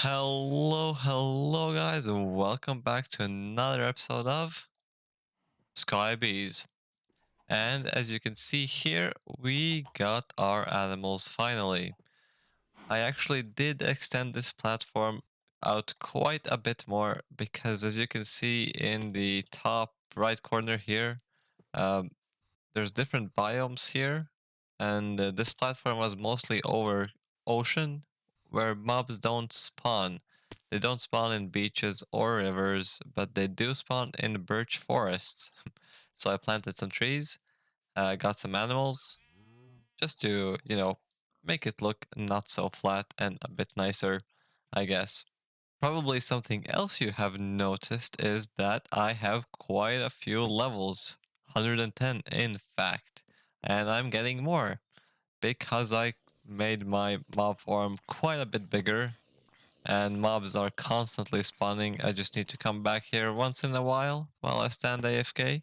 Hello guys, and welcome back to another episode of Sky Bees. And as you can see here, we got our animals finally. I actually did extend this platform out quite a bit more because as you can see in the top right corner here, um, there's different biomes here, and this platform was mostly over ocean where mobs don't spawn. They don't spawn in beaches or rivers, but they do spawn in birch forests. So I planted some trees, got some animals, just to, make it look not so flat and a bit nicer, I guess. Probably something else you have noticed is that I have quite a few levels, 110 in fact, and I'm getting more because I made my mob farm quite a bit bigger and mobs are constantly spawning. I just need to come back here once in a while I stand AFK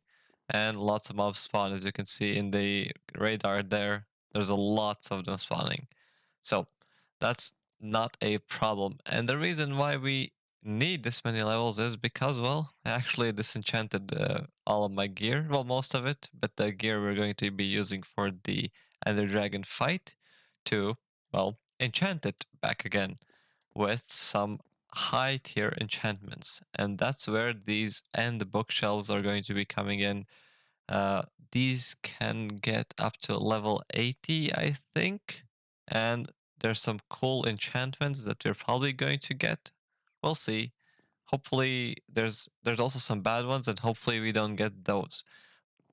and lots of mobs spawn. As you can see in the radar there's a lots of them spawning. So that's not a problem. And the reason why we need this many levels is because, well, I actually disenchanted all of my gear. Well, most of it, but the gear we're going to be using for the Ender Dragon fight to, well, enchant it back again with some high tier enchantments. And that's where these end bookshelves are going to be coming in. These can get up to level 80, I think. And there's some cool enchantments that we're probably going to get. We'll see. Hopefully there's also some bad ones and hopefully we don't get those.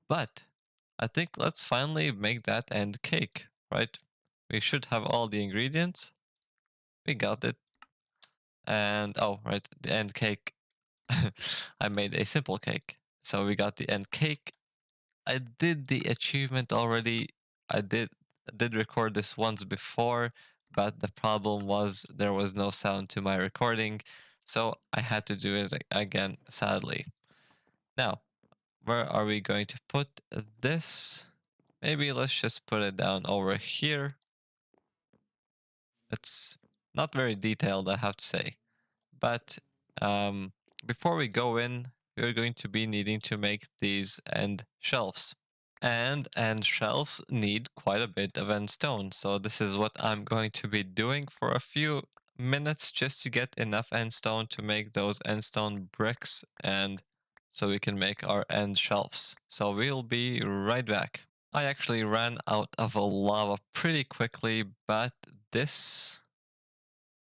But I think let's finally make that end cake, right? We should have all the ingredients. We got it. And oh, right, the end cake. I made a simple cake. So we got the end cake. I did the achievement already. I did record this once before, but the problem was there was no sound to my recording, so I had to do it again, sadly. Now, where are we going to put this? Maybe let's just put it down over here. It's not very detailed, I have to say. But um, before we go in, we're going to be needing to make these end shelves. And end shelves need quite a bit of end stone. So this is what I'm going to be doing for a few minutes just to get enough end stone to make those end stone bricks and so we can make our end shelves. So we'll be right back. I actually ran out of lava pretty quickly, but this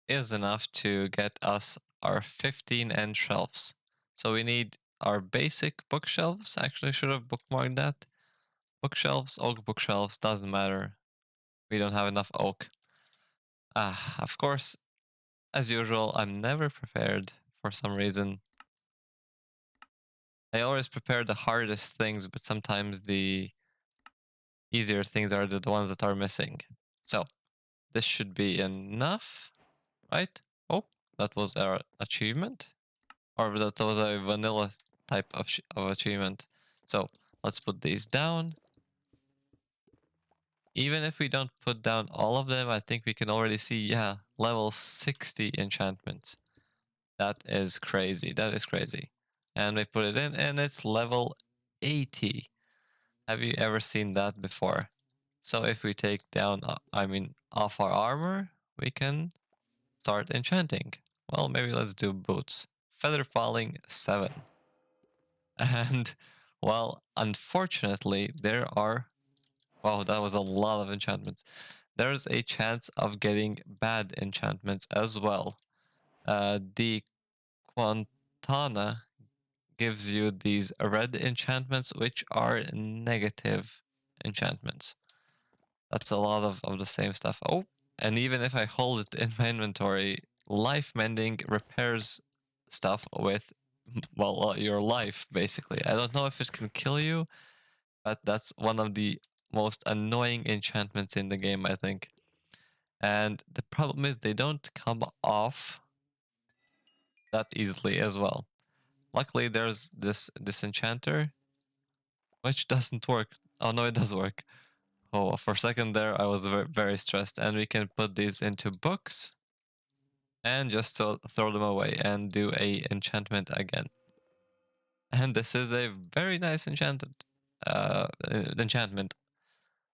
is enough to get us our 15 end shelves. So we need our basic bookshelves. Actually, should have bookmarked that. Bookshelves, oak bookshelves, doesn't matter. We don't have enough oak. Of course, as usual, I'm never prepared for some reason. I always prepare the hardest things, but sometimes the easier things are the ones that are missing. So, this should be enough, right? Oh, that was our achievement. Or that was a vanilla type of achievement. So, let's put these down. Even if we don't put down all of them, I think we can already see, yeah, level 60 enchantments. That is crazy. That is crazy. And we put it in, and it's level 80. Have you ever seen that before? So if we take down, off our armor, we can start enchanting. Well, maybe let's do boots. Feather falling 7. And, well, unfortunately, there are. Wow, that was a lot of enchantments. There's a chance of getting bad enchantments as well. The Quantana gives you these red enchantments, which are negative enchantments. That's a lot of the same stuff. Oh, and even if I hold it in my inventory, life mending repairs stuff with, well, your life, basically. I don't know if it can kill you, but that's one of the most annoying enchantments in the game, I think. And the problem is they don't come off that easily as well. Luckily, there's this disenchanter, which doesn't work. Oh no, it does work. Oh, for a second there, I was very, very stressed. And we can put these into books. And just throw them away and do a enchantment again. And this is a very nice enchantment.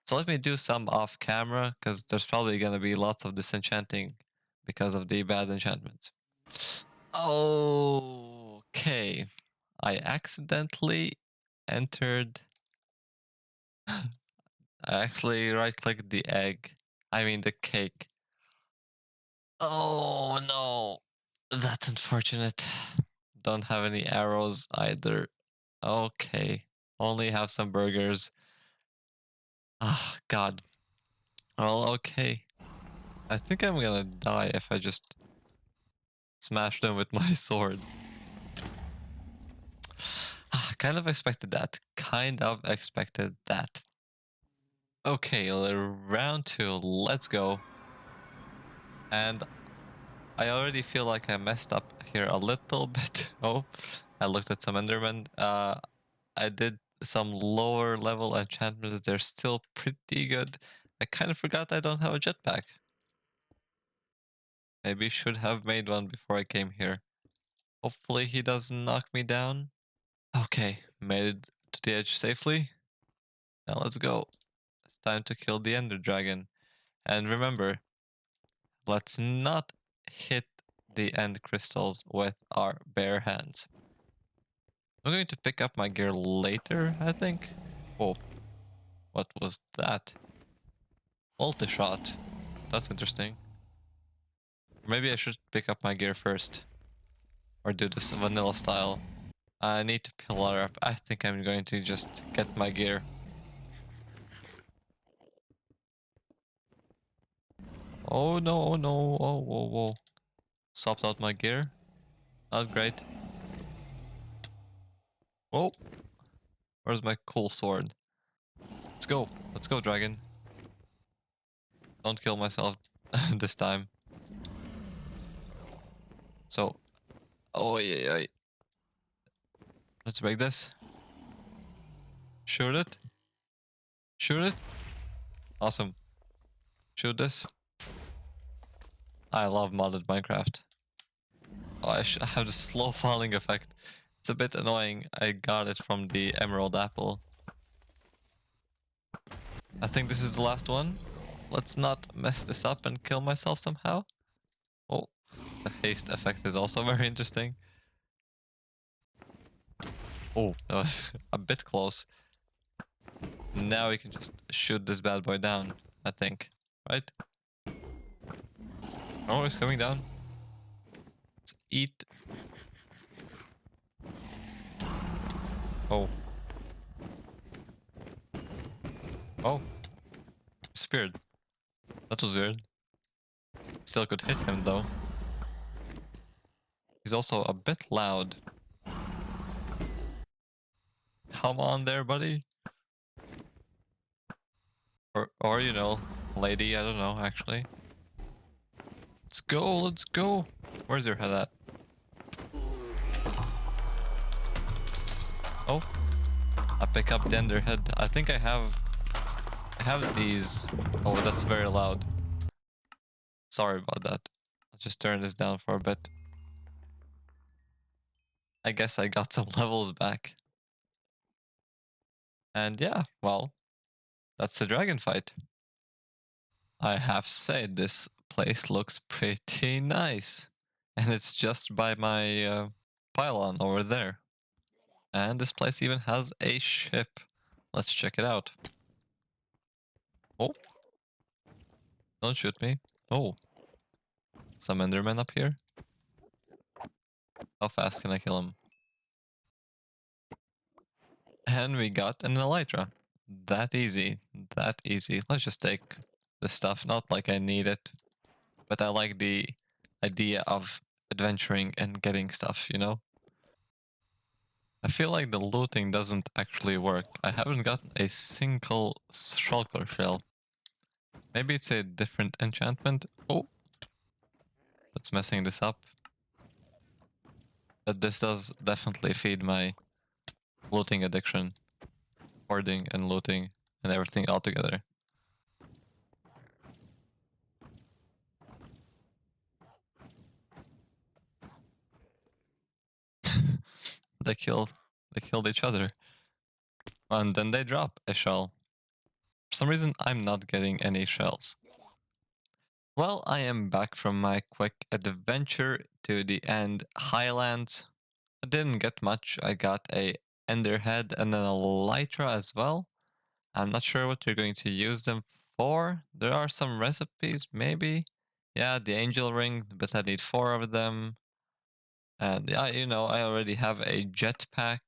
So let me do some off camera, because there's probably going to be lots of disenchanting because of the bad enchantments. Okay. I accidentally entered... I actually right-clicked the egg. I mean the cake. Oh no. That's unfortunate. Don't have any arrows either. Okay. Only have some burgers. Ah, God. Well, okay. I think I'm gonna die if I just smash them with my sword. Ah, kind of expected that. Kind of expected that. Okay, round 2. Let's go. And I already feel like I messed up here a little bit. Oh, I looked at some Endermen. I did some lower level enchantments. They're still pretty good. I kind of forgot I don't have a jetpack. Maybe should have made one before I came here. Hopefully he doesn't knock me down. Okay, made it to the edge safely. Now let's go. It's time to kill the Ender Dragon. And remember, let's not hit the end crystals with our bare hands. I'm going to pick up my gear later, I think. Oh, what was that? Multi-shot. That's interesting. Maybe I should pick up my gear first. Or do this vanilla style. I need to pillar up. I think I'm going to just get my gear. Oh no, oh no, oh whoa, whoa. Swapped out my gear. Not great. Oh, where's my cool sword? Let's go, dragon. Don't kill myself this time. So, oh yeah, yeah. Let's break this. Shoot it. Shoot it. Awesome. Shoot this. I love modded Minecraft. Oh, I have the slow falling effect. It's a bit annoying. I got it from the Emerald Apple. I think this is the last one. Let's not mess this up and kill myself somehow. Oh, the haste effect is also very interesting. Oh, that was a bit close. Now we can just shoot this bad boy down, I think. Right? Oh, he's coming down. Let's eat. Oh. Oh. Speared. That was weird. Still could hit him though. He's also a bit loud. Come on there, buddy. Or you know, lady, I don't know, actually. Let's go, let's go. Where's your head at? Oh, I pick up the ender head. I think I have these. Oh, that's very loud. Sorry about that. I'll just turn this down for a bit. I guess I got some levels back. And yeah, well, that's the dragon fight. I have said this place looks pretty nice. And it's just by my pylon over there. And this place even has a ship. Let's check it out. Oh. Don't shoot me. Oh. Some endermen up here. How fast can I kill him? And we got an elytra. That easy. That easy. Let's just take the stuff. Not like I need it. But I like the idea of adventuring and getting stuff, you know? I feel like the looting doesn't actually work. I haven't gotten a single shulker shell. Maybe it's a different enchantment. Oh! That's messing this up. But this does definitely feed my looting addiction. Hoarding and looting and everything all together. they killed each other. And then they drop a shell. For some reason, I'm not getting any shells. Well, I am back from my quick adventure to the end highlands. I didn't get much. I got a ender head and then a elytra as well. I'm not sure what you're going to use them for. There are some recipes, maybe. Yeah, the angel ring, but I need 4 of them. And yeah, I already have a jetpack.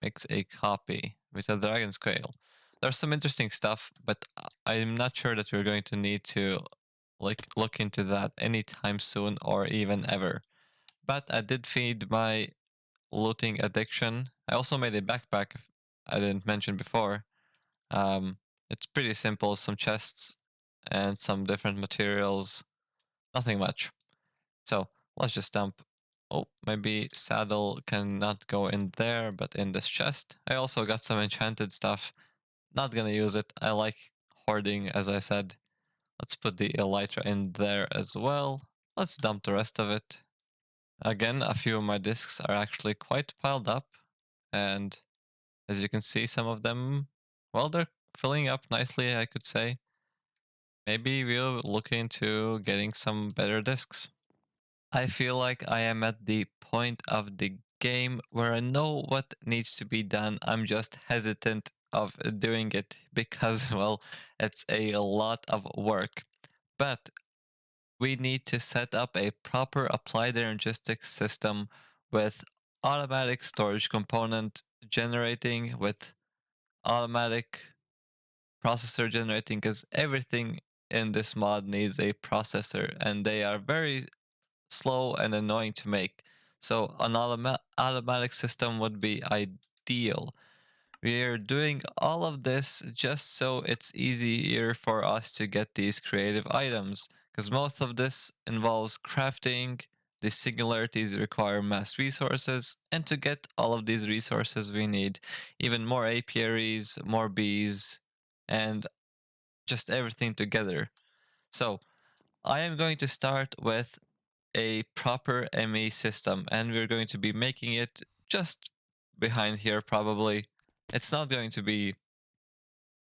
Makes a copy with a dragon scale. There's some interesting stuff, but I'm not sure that we're going to need to look into that anytime soon or even ever. But I did feed my looting addiction. I also made a backpack I didn't mention before. Um, it's pretty simple, some chests and some different materials. Nothing much. So let's just dump. Oh, maybe saddle cannot go in there, but in this chest. I also got some enchanted stuff. Not gonna use it. I like hoarding, as I said. Let's put the elytra in there as well. Let's dump the rest of it. Again, a few of my discs are actually quite piled up. And as you can see, some of them, well, they're filling up nicely, I could say. Maybe we'll look into getting some better discs. I feel like I am at the point of the game where I know what needs to be done. I'm just hesitant of doing it because, well, it's a lot of work. But we need to set up a proper applied energetics system with automatic storage component generating, with automatic processor generating, because everything in this mod needs a processor and they are very slow and annoying to make. So an automatic system would be ideal. We are doing all of this just so it's easier for us to get these creative items, because most of this involves crafting. The singularities require mass resources, and to get all of these resources we need even more apiaries, more bees, and just everything together. So I am going to start with a proper ME system, and we're going to be making it just behind here probably. It's not going to be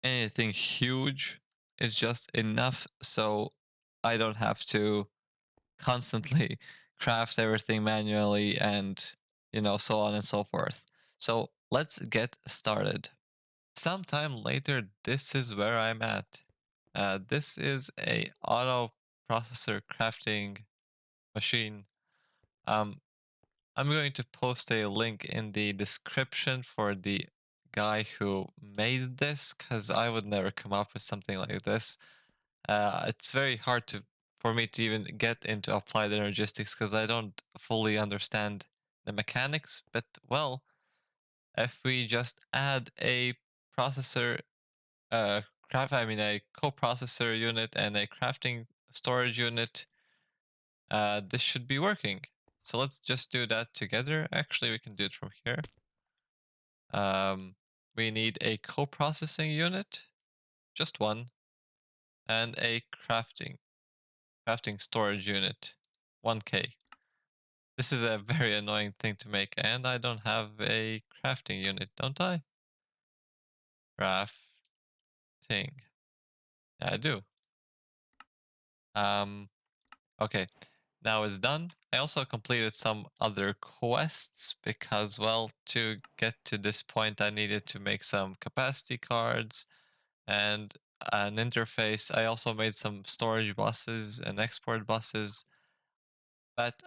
anything huge. It's just enough so I don't have to constantly craft everything manually and, so on and so forth. So let's get started. Sometime later, this is where I'm at. This is a auto processor crafting machine. Um, I'm going to post a link in the description for the guy who made this, because I would never come up with something like this. It's very hard for me to even get into applied energistics because I don't fully understand the mechanics. But well, if we just add a processor, a coprocessor unit and a crafting storage unit, this should be working. So let's just do that together. Actually, we can do it from here. We need a co-processing unit, just one, and a crafting storage unit, 1K. This is a very annoying thing to make, and I don't have a crafting unit, don't I? Crafting. Yeah, I do. Okay. Now it's done. I also completed some other quests because, well, to get to this point, I needed to make some capacity cards and an interface. I also made some storage buses and export buses, but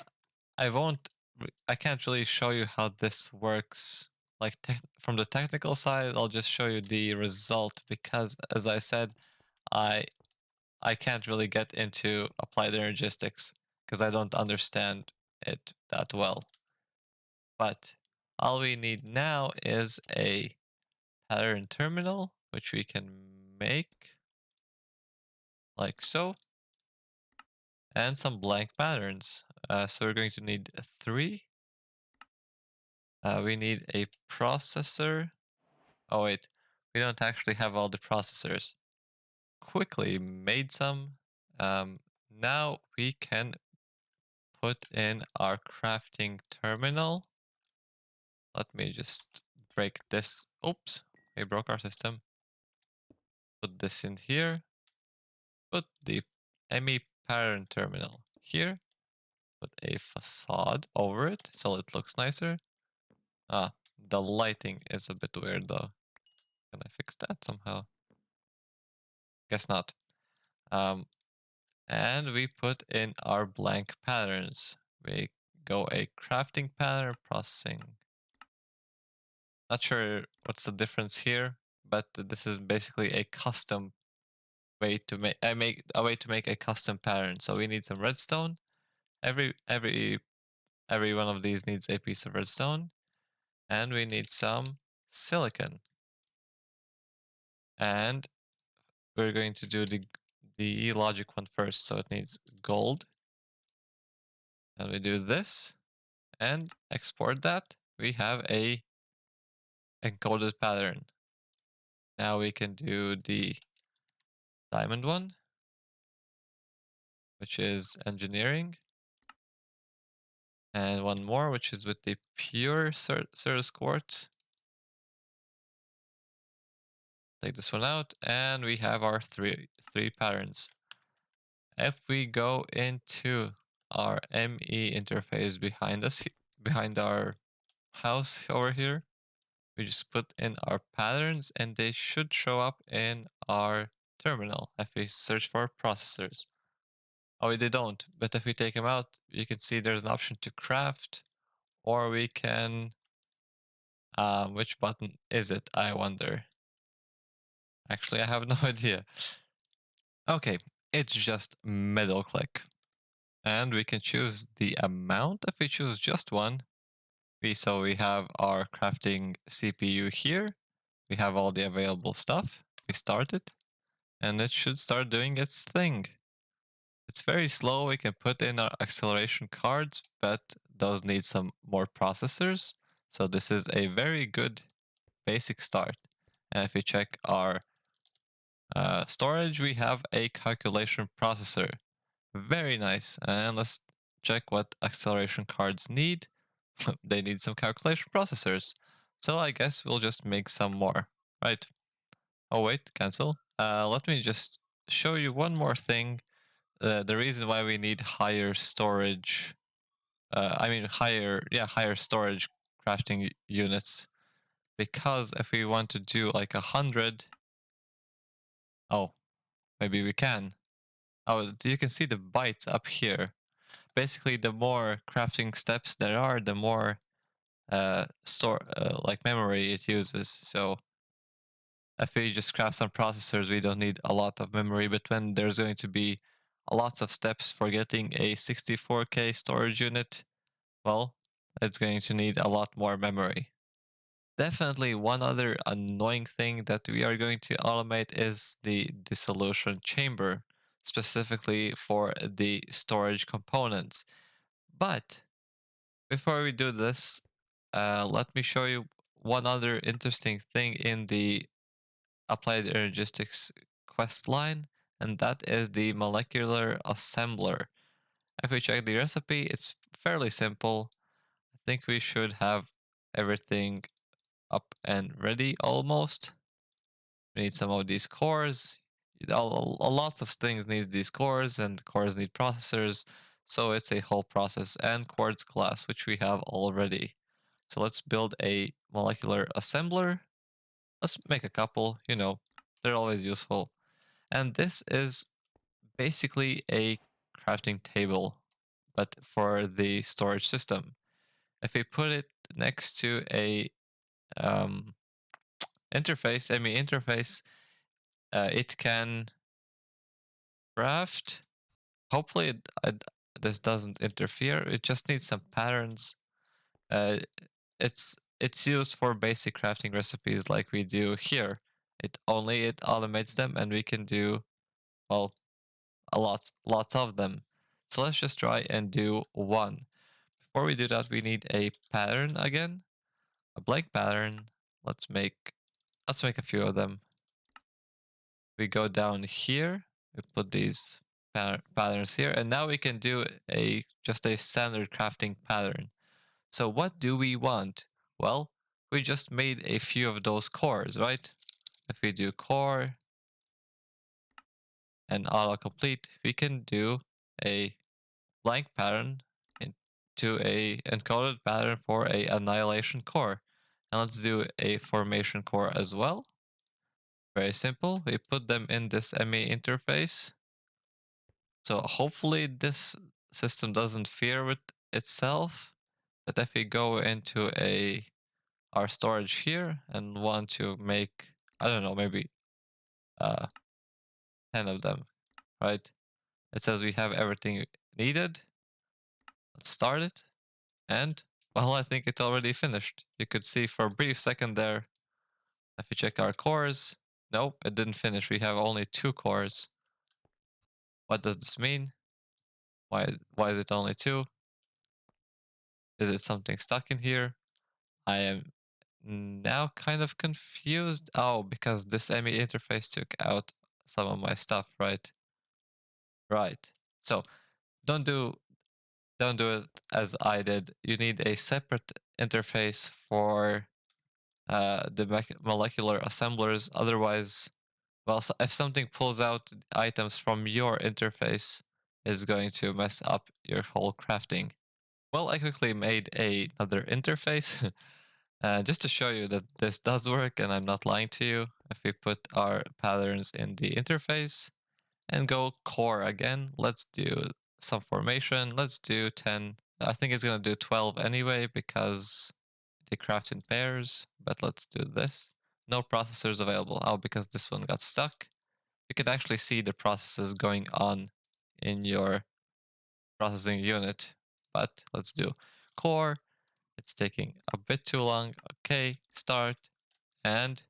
I can't really show you how this works. Like from the technical side, I'll just show you the result because, as I said, I I can't really get into applied energistics because I don't understand it that well. But all we need now is a pattern terminal, which we can make like so, and some blank patterns. So we're going to need 3. We need a processor. Oh wait, we don't actually have all the processors. Quickly made some. Now we can put in our crafting terminal. Let me just break this. Oops, we broke our system. Put this in here. Put the ME pattern terminal here. Put a facade over it so it looks nicer. Ah, the lighting is a bit weird though. Can I fix that somehow? Guess not. And we put in our blank patterns. We go a crafting pattern processing. Not sure what's the difference here, but this is basically a custom way to make a way to make a custom pattern. So we need some redstone. Every one of these needs a piece of redstone, and we need some silicon. And we're going to do the logic one first. So it needs gold, and we do this and export that. We have a encoded pattern. Now we can do the diamond one, which is engineering. And one more, which is with the pure Ceres quartz. Take this one out, and we have our three patterns. If we go into our ME interface behind us, behind our house over here, we just put in our patterns, and they should show up in our terminal if we search for processors. Oh, they don't, but if we take them out, you can see there's an option to craft, or we can, which button is it, I wonder? Actually, I have no idea. Okay, it's just middle click. And we can choose the amount if we choose just one. So we have our crafting CPU here. We have all the available stuff. We start it, and it should start doing its thing. It's very slow. We can put in our acceleration cards, but those need some more processors. So this is a very good basic start. And if we check our storage, we have a calculation processor. Very nice. And let's check what acceleration cards need. They need some calculation processors. So I guess we'll just make some more, right? Oh wait, cancel. Let me just show you one more thing. The reason why we need higher storage, higher storage crafting units. Because if we want to do like 100, oh, maybe we can. Oh, you can see the bytes up here. Basically, the more crafting steps there are, the more like memory it uses. So if we just craft some processors, we don't need a lot of memory. But when there's going to be lots of steps for getting a 64K storage unit, well, it's going to need a lot more memory. Definitely one other annoying thing that we are going to automate is the dissolution chamber, specifically for the storage components. But before we do this, let me show you one other interesting thing in the Applied Energistics quest line, and that is the molecular assembler. If we check the recipe, it's fairly simple. I think we should have everything up and ready almost. We need some of these cores. Lots of things need these cores, and cores need processors. So it's a whole process, and quartz glass, which we have already. So let's build a molecular assembler. Let's make a couple, they're always useful. And this is basically a crafting table, but for the storage system. If we put it next to a interface, ME interface, it can craft. Hopefully this doesn't interfere. It just needs some patterns. Uh, it's used for basic crafting recipes like we do here. It automates them, and we can do, well, lots of them. So let's just try and do one. Before we do that, we need a pattern again, a blank pattern. Let's make a few of them. We go down here, we put these patterns here, and now we can do just a standard crafting pattern. So what do we want? Well, we just made a few of those cores, right? If we do core and autocomplete, we can do a blank pattern into a encoded pattern for a annihilation core. And let's do a formation core as well. Very simple. We put them in this ME interface. So hopefully this system doesn't fear with itself. But if we go into our storage here and want to make, I don't know, maybe uh 10 of them, right? It says we have everything needed. Let's start it. And well, I think it already finished. You could see for a brief second there, if you check our cores, nope, it didn't finish. We have only 2 cores. What does this mean? Why is it only 2? Is it something stuck in here? I am now kind of confused. Oh, because this ME interface took out some of my stuff, right? Right. So don't do don't do it as I did. You need a separate interface for the molecular assemblers. Otherwise, well, if something pulls out items from your interface, is going to mess up your whole crafting. Well, I quickly made another interface just to show you that this does work and I'm not lying to you. If we put our patterns in the interface and go core again, let's do some formation. Let's do 10. I think it's going to do 12 anyway because they craft in pairs, but let's do this. No processors available. Oh, because this one got stuck. You could actually see the processes going on in your processing unit. But let's do core. It's taking a bit too long. Okay, start. And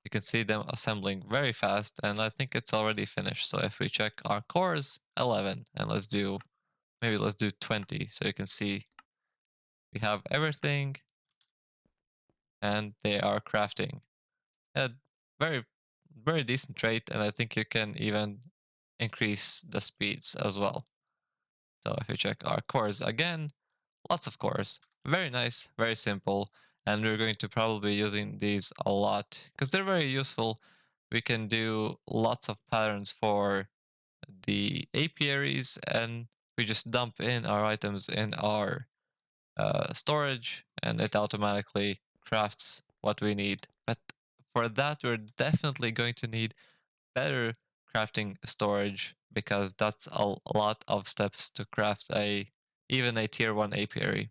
you can see them assembling very fast. And I think it's already finished. So if we check our cores, 11. And maybe let's do 20. So you can see we have everything and they are crafting. A very, very decent rate. And I think you can even increase the speeds as well. So if you check our cores again, lots of cores. Very nice, very simple. And we're going to probably be using these a lot because they're very useful. We can do lots of patterns for the apiaries and we just dump in our items in our storage and it automatically crafts what we need. But for that, we're definitely going to need better crafting storage because that's a lot of steps to craft even a tier 1 apiary.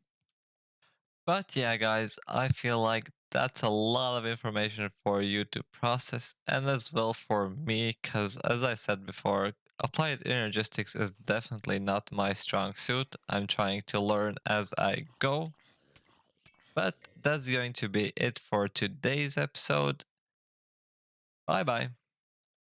But yeah, guys, I feel like that's a lot of information for you to process and as well for me because as I said before, applied energistics is definitely not my strong suit. I'm trying to learn as I go. But that's going to be it for today's episode. Bye bye.